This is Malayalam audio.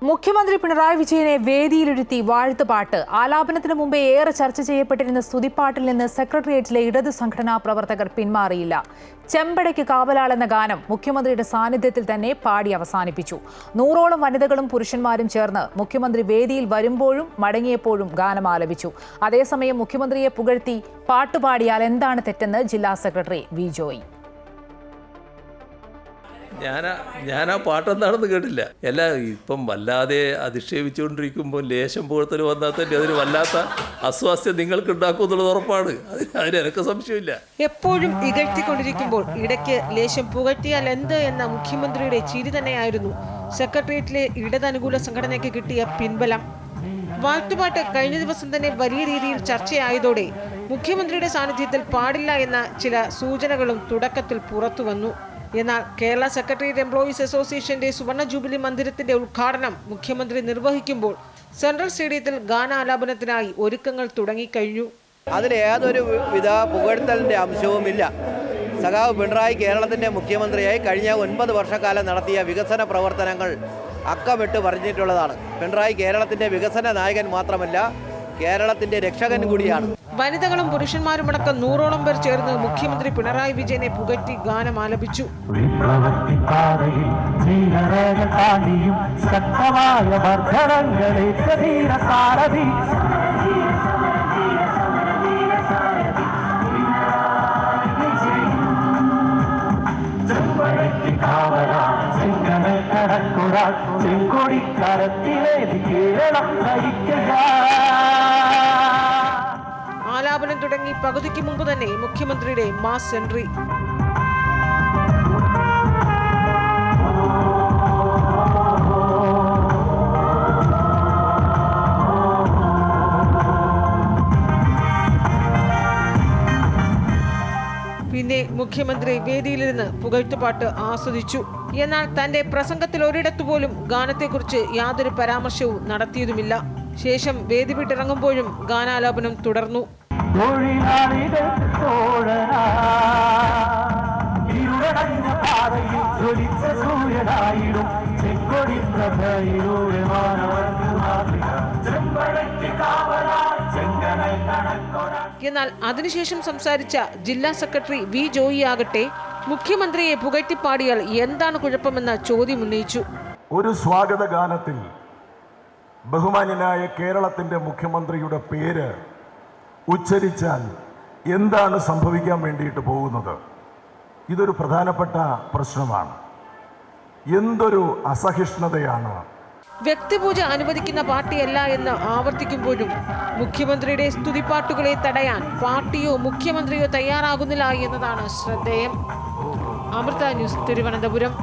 മുഖ്യമന്ത്രി പിണറായി വിജയനെ വേദിയിലിരുത്തി വാഴ്ത്തുപാട്ട്. ആലാപനത്തിന് മുമ്പേ ഏറെ ചർച്ച ചെയ്യപ്പെട്ടിരുന്ന സ്തുതിപ്പാട്ടിൽ നിന്ന് സെക്രട്ടേറിയറ്റിലെ ഇടതു സംഘടനാ പ്രവർത്തകർ പിന്മാറിയില്ല. ചെമ്പടയ്ക്ക് കാവലാൾ എന്ന ഗാനം മുഖ്യമന്ത്രിയുടെ സാന്നിധ്യത്തിൽ തന്നെ പാടി അവസാനിപ്പിച്ചു. 100ഓളം വനിതകളും പുരുഷന്മാരും ചേർന്ന് മുഖ്യമന്ത്രി വേദിയിൽ വരുമ്പോഴും മടങ്ങിയപ്പോഴും ഗാനം ആലപിച്ചു. അതേസമയം മുഖ്യമന്ത്രിയെ പുകഴ്ത്തി പാട്ടുപാടിയാൽ എന്താണ് തെറ്റെന്ന് ജില്ലാ സെക്രട്ടറി വി ജോയി. ഞാൻ ആ പാട്ടെന്താണെന്ന് കേട്ടില്ല. ഇപ്പം വല്ലാതെ അധിക്ഷേപിച്ചുകൊണ്ടിരിക്കുമ്പോൾ ലേശം പുകഴ്ത്തൽ വന്നാൽ തന്നെ അതിന് വല്ലാത്ത അസ്വാസ്ഥ്യം നിങ്ങൾക്ക് ഉണ്ടാക്കും എന്നുള്ളത് ഉറപ്പാണ്. അതിനെനിക്ക് സംശയമില്ല. എപ്പോഴും ഇകഴ്ത്തിക്കൊണ്ടിരിക്കുമ്പോൾ ഇടയ്ക്ക് ലേശം പുകഴ്ത്തിയാൽ എന്ത് എന്ന മുഖ്യമന്ത്രിയുടെ ചിരി തന്നെയായിരുന്നു സെക്രട്ടേറിയറ്റിലെ ഇടതനുകൂല സംഘടനയ്ക്ക് കിട്ടിയ പിൻബലം. വാഴ്ത്തുപാട്ട് കഴിഞ്ഞ ദിവസം തന്നെ വലിയ രീതിയിൽ ചർച്ചയായതോടെ മുഖ്യമന്ത്രിയുടെ സാന്നിധ്യത്തിൽ പാടില്ല എന്ന ചില സൂചനകളും തുടക്കത്തിൽ പുറത്തു വന്നു. എന്നാൽ കേരള സെക്രട്ടേറിയറ്റ് എംപ്ലോയീസ് അസോസിയേഷന്റെ സുവർണ ജൂബിലി മന്ദിരത്തിന്റെ ഉദ്ഘാടനം മുഖ്യമന്ത്രി നിർവഹിക്കുമ്പോൾ സെൻട്രൽ സ്റ്റേഡിയത്തിൽ ഗാനാലാപനത്തിനായി ഒരുക്കങ്ങൾ തുടങ്ങിക്കഴിഞ്ഞു. അതിൽ യാതൊരു വിധ പുകഴ്ത്തലിൻ്റെ അംശവുമില്ല. സഖാവ് പിണറായി കേരളത്തിൻ്റെ മുഖ്യമന്ത്രിയായി കഴിഞ്ഞ 9 വർഷക്കാലം നടത്തിയ വികസന പ്രവർത്തനങ്ങൾ അക്കമിട്ട് പറഞ്ഞിട്ടുള്ളതാണ്. പിണറായി കേരളത്തിൻ്റെ വികസന നായകൻ മാത്രമല്ല, കേരളത്തിൻ്റെ രക്ഷകൻ കൂടിയാണ്. വനിതകളും പുരുഷന്മാരുമടക്കം 100ഓളം പേർ ചേർന്ന് മുഖ്യമന്ത്രി പിണറായി വിജയനെ പുകഴ്ത്തി ഗാനം ആലപിച്ചു. ആലാപനം തുടങ്ങി പകുതിക്ക് മുമ്പ് തന്നെ മുഖ്യമന്ത്രിയുടെ മാസ് എൻട്രി. പിന്നെ മുഖ്യമന്ത്രി വേദിയിലിരുന്ന് പുകഴ്ത്തുപാട്ട് ആസ്വദിച്ചു. എന്നാൽ തന്റെ പ്രസംഗത്തിൽ ഒരിടത്തു പോലും ഗാനത്തെക്കുറിച്ച് യാതൊരു പരാമർശവും നടത്തിയതുമില്ല. ശേഷം വേദി വിട്ടിറങ്ങുമ്പോഴും ഗാനാലാപനം തുടർന്നു. എന്നാൽ അതിനുശേഷം സംസാരിച്ച ജില്ലാ സെക്രട്ടറി വി ജോയി ആകട്ടെ മുഖ്യമന്ത്രിയെ പുകഴ്ത്തിപ്പാടിയാൽ എന്താണ് കുഴപ്പമെന്ന ചോദ്യം ഉന്നയിച്ചു. ഒരു സ്വാഗത ഗാനത്തിൽ ബഹുമാന്യനായ കേരളത്തിൻ്റെ മുഖ്യമന്ത്രിയുടെ പേര് ഉച്ചരിച്ചാൽ എന്താണ് സംഭവിക്കാൻ വേണ്ടിയിട്ട് പോകുന്നത്? ഇതൊരു പ്രധാനപ്പെട്ട പ്രശ്നമാണ്. എന്തൊരു അസഹിഷ്ണുതയാണ്. വ്യക്തിപൂജ അനുവദിക്കുന്ന പാർട്ടിയല്ല എന്ന് ആവർത്തിക്കുമ്പോഴും മുഖ്യമന്ത്രിയുടെ സ്തുതിപ്പാട്ടുകളെ തടയാൻ പാർട്ടിയോ മുഖ്യമന്ത്രിയോ തയ്യാറാകുന്നില്ല എന്നതാണ് ശ്രദ്ധേയം. അമൃത ന്യൂസ്, തിരുവനന്തപുരം.